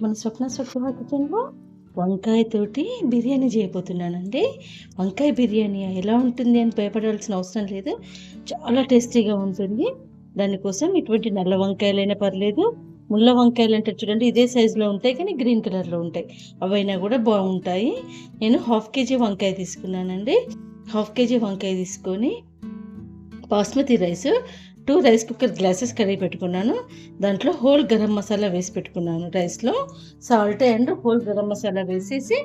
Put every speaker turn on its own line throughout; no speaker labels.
మన స్వప్న స్వగృహ కిచెన్లో వంకాయతోటి బిర్యానీ చేయబోతున్నానండి. వంకాయ బిర్యానీ ఎలా ఉంటుంది అని భయపడాల్సిన అవసరం లేదు. చాలా టేస్టీగా ఉంటుంది. దానికోసం ఇటువంటి నల్ల వంకాయలైనా పర్లేదు, ముళ్ళ వంకాయలు అంటే చూడండి ఇదే సైజులో ఉంటాయి కానీ గ్రీన్ కలర్లో ఉంటాయి. అవైనా కూడా బాగుంటాయి. నేను 1/2 కేజీ వంకాయ తీసుకున్నానండి. 1/2 కేజీ వంకాయ తీసుకొని basmati rice 2 rice cooker glasses కడిగి పెట్టుకున్నాను. దాంట్లో హోల్ గరం మసాలా వేసి పెట్టుకున్నాను. రైస్లో salt and whole garam masala వేసేసి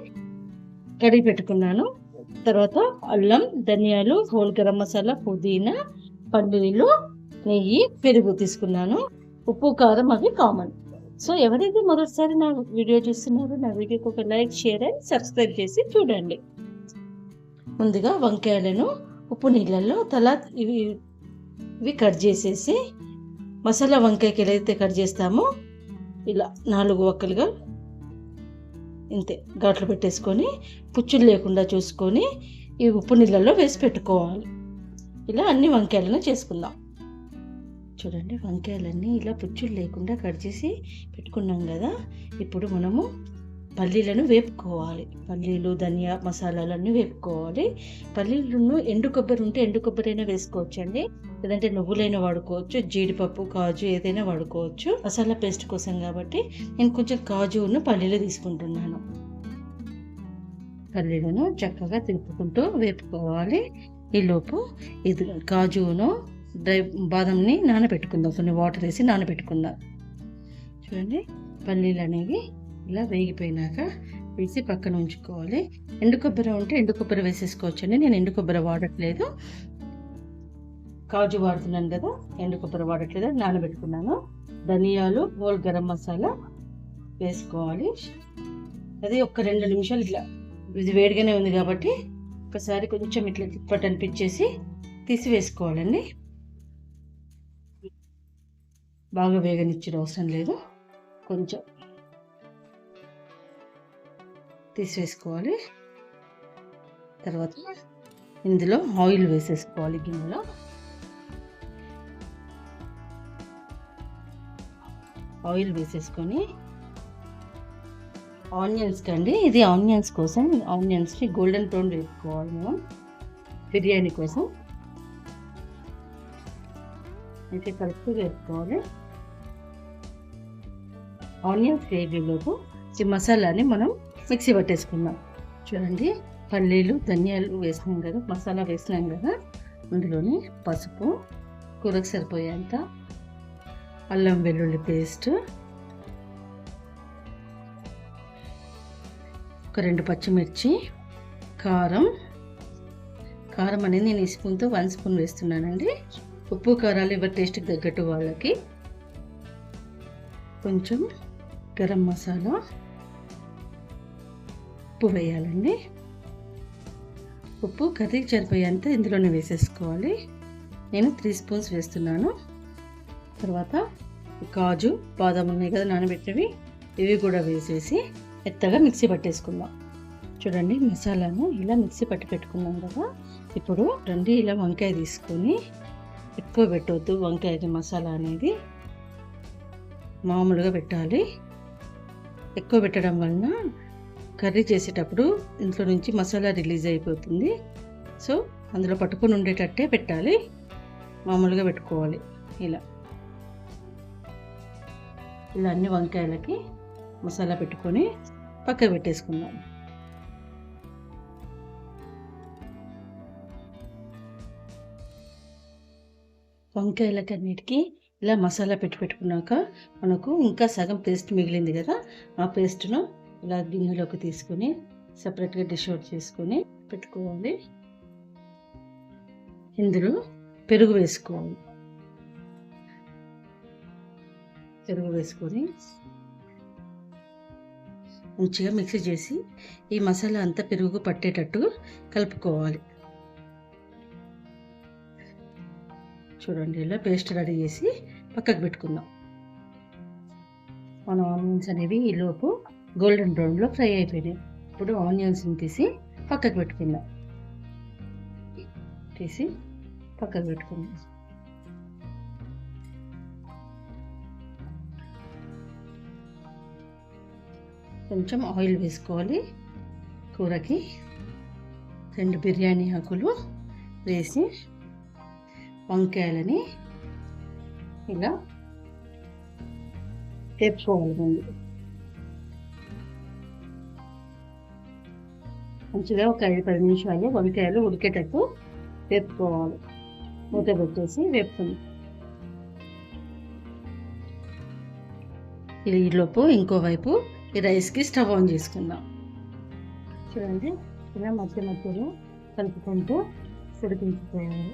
కడిగి పెట్టుకున్నాను. తర్వాత అల్లం, ధనియాలు, హోల్ గరం మసాలా, పుదీనా, పల్లీలు, నెయ్యి, పెరుగు తీసుకున్నాను. ఉప్పు, కారం అవి కామన్. సో ఎవరైతే మొదటిసారి నా వీడియో చూస్తున్నారో నా వీడియోకి ఒక లైక్, షేర్ అండ్ సబ్స్క్రైబ్ చేసి చూడండి. ముందుగా వంకాయలను ఉప్పు నీళ్ళల్లో ఇవి కట్ చేసేసి మసాలా వంకాయకి ఎలా అయితే కట్ చేస్తామో ఇలా 4 వక్కలుగా ఇంతే ఘాట్లు పెట్టేసుకొని పుచ్చులు లేకుండా చూసుకొని ఈ ఉప్పు నీళ్ళల్లో వేసి పెట్టుకోవాలి. ఇలా అన్ని వంకాయలను చేసుకుందాం. చూడండి వంకాయలన్నీ ఇలా పుచ్చులు లేకుండా కట్ చేసి పెట్టుకున్నాం కదా. ఇప్పుడు మనము పల్లీలను వేపుకోవాలి. పల్లీలు, ధనియా మసాలాలన్నీ వేపుకోవాలి. పల్లీలను ఎండు కొబ్బరి ఉంటే ఎండు కొబ్బరి అయినా వేసుకోవచ్చండి, లేదంటే నువ్వులైనా వాడుకోవచ్చు, జీడిపప్పు, కాజు ఏదైనా వాడుకోవచ్చు. మసాలా పేస్ట్ కోసం కాబట్టి నేను కొంచెం కాజును పల్లీలు తీసుకుంటున్నాను. పల్లీలను చక్కగా తిప్పుకుంటూ వేపుకోవాలి. ఈలోపు ఇది కాజును బాదంని నానబెట్టుకుందాం. కొన్ని వాటర్ వేసి నానబెట్టుకుందాం. చూడండి పల్లీలు అనేవి ఇలా వేగిపోయినాక వేసి పక్కన ఉంచుకోవాలి. ఎండు కొబ్బరి ఉంటే ఎండు కొబ్బరి వేసేసుకోవచ్చండి. నేను ఎండు కొబ్బరి వాడట్లేదు, కాజు వాడుతున్నాను కదా, ఎండు కొబ్బరి వాడట్లేదు, నానబెట్టుకున్నాను. ధనియాలు, హోల్ గరం మసాలా వేసుకోవాలి. అది ఒక 2 నిమిషాలు ఇట్లా, ఇది వేడిగానే ఉంది కాబట్టి ఒకసారి కొంచెం ఇట్లా తిప్పటి అనిపించేసి తీసి వేసుకోవాలండి. బాగా వేగనిచ్చిన అవసరం లేదు, కొంచెం తీసివేసుకోవాలి. తర్వాత ఇందులో ఆయిల్ వేసేసుకోవాలి. గిన్నెలో ఆయిల్ వేసేసుకొని ఆనియన్స్ కండి, ఇది ఆనియన్స్ కోసం, ఆనియన్స్ని గోల్డెన్ బ్రౌన్ వేసుకోవాలి మనం బిర్యానీ కోసం. అయితే కరెక్ట్గా వేసుకోవాలి. ఆనియన్స్ వేగేలోపు ఈ మసాలాని మనం మిక్సీ పట్టేసుకుందాం. చూడండి పల్లీలు, ధనియాలు వేసినాం కదా, మసాలా వేసినాం కదా, అందులోని పసుపు, కూరకు సరిపోయేంత అల్లం వెల్లుల్లి పేస్ట్, ఒక 2 పచ్చిమిర్చి, కారం అనేది నేను ఈ స్పూన్తో 1 స్పూన్ వేస్తున్నానండి. ఉప్పు కారాలు ఎవరి టేస్ట్కి తగ్గట్టు వాళ్ళకి. కొంచెం గరం మసాలా, ఉప్పు వేయాలండి. ఉప్పు కర్రీకి సరిపోయేంత ఇందులోనే వేసేసుకోవాలి. నేను 3 స్పూన్స్ వేస్తున్నాను. తర్వాత కాజు, బాదం ఉన్నాయి కదా నానబెట్టినవి, ఇవి కూడా వేసేసి మెత్తగా మిక్సీ పట్టేసుకుందాం. చూడండి మసాలాను ఇలా మిక్సీ పట్టి పెట్టుకున్నాం కదా. ఇప్పుడు రండి ఇలా వంకాయ తీసుకొని, ఎక్కువ పెట్టవద్దు వంకాయకి, మసాలా అనేది మామూలుగా పెట్టాలి. ఎక్కువ పెట్టడం వలన కర్రీ చేసేటప్పుడు ఇంట్లో నుంచి మసాలా రిలీజ్ అయిపోతుంది. సో అందులో పట్టుకొని ఉండేటట్టే పెట్టాలి, మామూలుగా పెట్టుకోవాలి. ఇలా అన్ని వంకాయలకి మసాలా పెట్టుకొని పక్కకు పెట్టేసుకుందాం. వంకాయలకి అన్నిటికీ ఇలా మసాలా పెట్టుకున్నాక మనకు ఇంకా సగం పేస్ట్ మిగిలింది కదా, ఆ పేస్ట్ను ఇలా గిన్నెలోకి తీసుకొని సపరేట్గా డిష్ అవుట్ చేసుకొని పెట్టుకోవాలి. ఇందులో పెరుగు వేసుకోవాలి. పెరుగు వేసుకొని మంచిగా మిక్సీ చేసి ఈ మసాలా అంతా పెరుగు పట్టేటట్టు కలుపుకోవాలి. చూడండి ఇలా పేస్ట్ రెడీ చేసి పక్కకు పెట్టుకుందాం. మన ఆనియన్స్ అనేవి ఈలోపు గోల్డెన్ బ్రౌన్లో ఫ్రై అయిపోయినాయి. ఇప్పుడు ఆనియన్స్ని తీసి పక్కకు పెట్టుకుందాం. కొంచెం ఆయిల్ వేసుకోవాలి. కూరకి 2 బిర్యానీ ఆకులు వేసి వంకాయలని ఇలా వేపుకోవాలి. ముందు మంచిగా ఒక 5-10 నిమిషాలు వంకాయలు ఉడికేటట్టు వేపుకోవాలి. మూత పెట్టేసి వేపుకుందాం. ఈలోపు ఇంకోవైపు ఈ రైస్కి స్టవ్ ఆన్ చేసుకుందాం. చూడండి, ఇలా మధ్య మధ్యలో కలుపుకుంటూ ఉడికించుకోవాలి.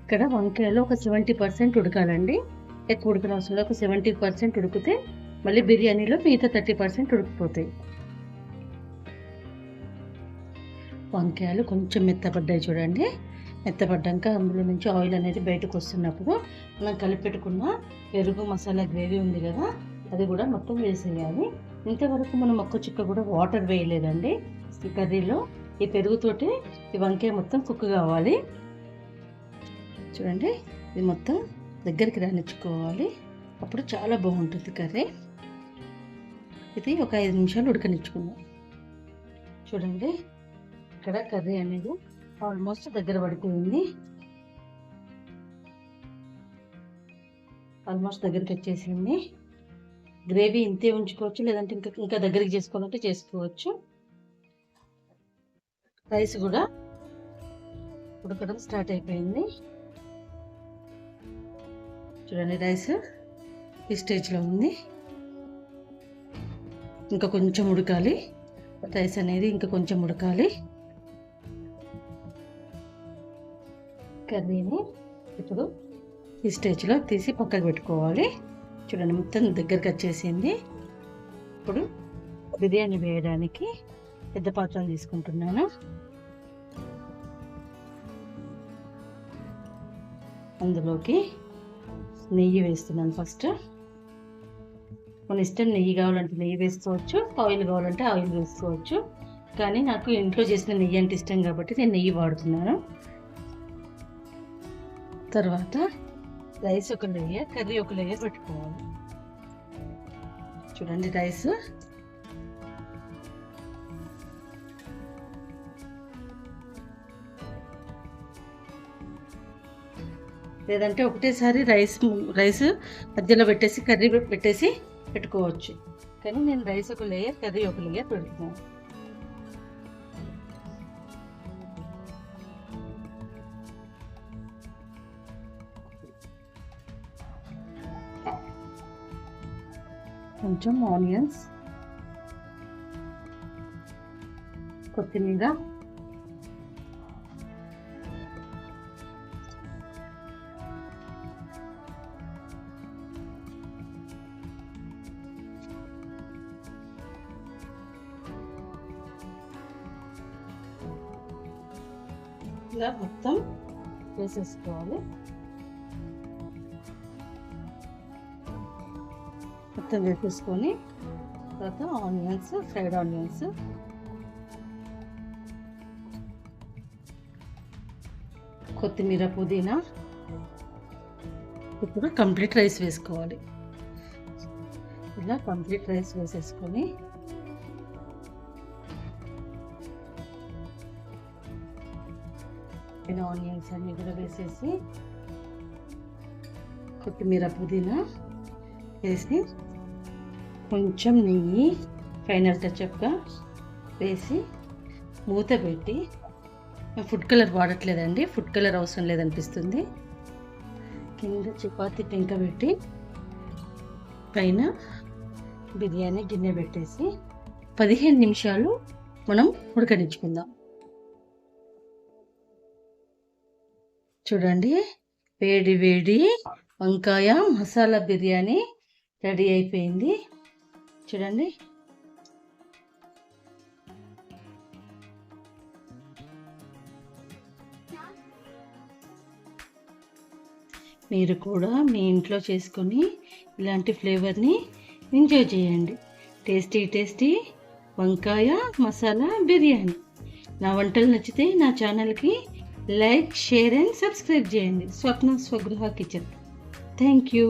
ఇక్కడ వంకాయలు ఒక 70% ఉడకాలండి. ఎక్కువ ఉడకనవసరం, ఒక 70% ఉడికితే మళ్ళీ బిర్యానీలో మిగతా 30% ఉడికిపోతాయి. వంకాయలు కొంచెం మెత్తపడ్డాయి చూడండి. మెత్తపడ్డాక అందులో నుంచి ఆయిల్ అనేది బయటకు వస్తున్నప్పుడు మనం కలిపెట్టుకున్న పెరుగు మసాలా గ్రేవీ ఉంది కదా, అది కూడా మొత్తం వేసేయాలి. ఇంతవరకు మనం ఒక్క చుక్క కూడా వాటర్ వేయలేదండి ఈ కర్రీలో. ఈ పెరుగుతోటి ఈ వంకాయ మొత్తం కుక్ కావాలి. చూడండి, ఇది మొత్తం దగ్గరికి రానిచ్చుకోవాలి. అప్పుడు చాలా బాగుంటుంది కర్రీ. ఇది ఒక 5 నిమిషాలు ఉడకనిచ్చుకుందాం. చూడండి, ఇక్కడ కర్రీ అనేది ఆల్మోస్ట్ దగ్గర పడిపోయింది. ఆల్మోస్ట్ దగ్గరికి వచ్చేసింది. గ్రేవీ ఇంతే ఉంచుకోవచ్చు, లేదంటే ఇంకా దగ్గరికి చేసుకోవాలంటే చేసుకోవచ్చు. రైస్ కూడా ఉడకడం స్టార్ట్ అయిపోయింది. చూడండి, రైస్ ఈ స్టేజ్లో ఉంది. ఇంకా కొంచెం ఉడకాలి. రైస్ అనేది ఇంకా కొంచెం ఉడకాలి. కర్రీని ఇప్పుడు ఈ స్టేజ్లో తీసి పక్కకు పెట్టుకోవాలి. చూడండి, మొత్తం దగ్గరికి వచ్చేసింది. ఇప్పుడు బిర్యానీ వేయడానికి పెద్ద పాత్రలు తీసుకుంటున్నాను. అందులోకి నెయ్యి వేస్తున్నాను. ఫస్ట్ మన ఇష్టం, నెయ్యి కావాలంటే నెయ్యి వేసుకోవచ్చు, ఆయిల్ కావాలంటే ఆయిల్ వేసుకోవచ్చు. కానీ నాకు ఇంట్లో చేసిన నెయ్యి అంటే ఇష్టం కాబట్టి నేను నెయ్యి వాడుతున్నాను. తర్వాత రైస్ ఒక లేయర్, కర్రీ ఒక లేయర్ పెట్టుకోవాలి. చూడండి, రైస్ లేదంటే ఒకటేసారి రైస్ మధ్యలో పెట్టేసి కర్రీ పెట్టేసి పెట్టుకోవచ్చు. కానీ నేను రైస్ ఒక లేయర్, కర్రీ ఒక లేయర్ పెడుతున్నాను. కొంచెం ఆనియన్స్, కొత్తిమీర, ఇలా మొత్తం వేసేసుకోవాలి. మొత్తం వేసేసుకొని తర్వాత ఆనియన్స్, ఫ్రైడ్ ఆనియన్స్, కొత్తిమీర, పుదీనా. ఇప్పుడు కంప్లీట్ రైస్ వేసుకోవాలి. ఇలా కంప్లీట్ రైస్ వేసేసుకొని ఆనియన్స్ అన్నీ కూడా వేసేసి కొత్తిమీర, పుదీనా వేసి కొంచెం నెయ్యి ఫైనల్ టచ్అప్గా వేసి మూత పెట్టి, ఫుడ్ కలర్ వాడట్లేదండి, ఫుడ్ కలర్ అవసరం లేదనిపిస్తుంది. కింద చపాతీ పెంక పెట్టి పైన బిర్యానీ గిన్నె పెట్టేసి 15 నిమిషాలు మనం ఉడకనిచ్చుకుందాం. చూడండి, వేడి వేడి వంకాయ మసాలా బిర్యానీ రెడీ అయిపోయింది. చూడండి, మీరు కూడా మీ ఇంట్లో చేసుకొని ఇలాంటి ఫ్లేవర్ని ఎంజాయ్ చేయండి. టేస్టీ టేస్టీ వంకాయ మసాలా బిర్యానీ. నా వంటలు నచ్చితే నా ఛానల్కి లైక్, షేర్ అండ్ సబ్స్క్రైబ్ చేయండి. స్వప్న స్వగృహ కిచెన్. Thank you.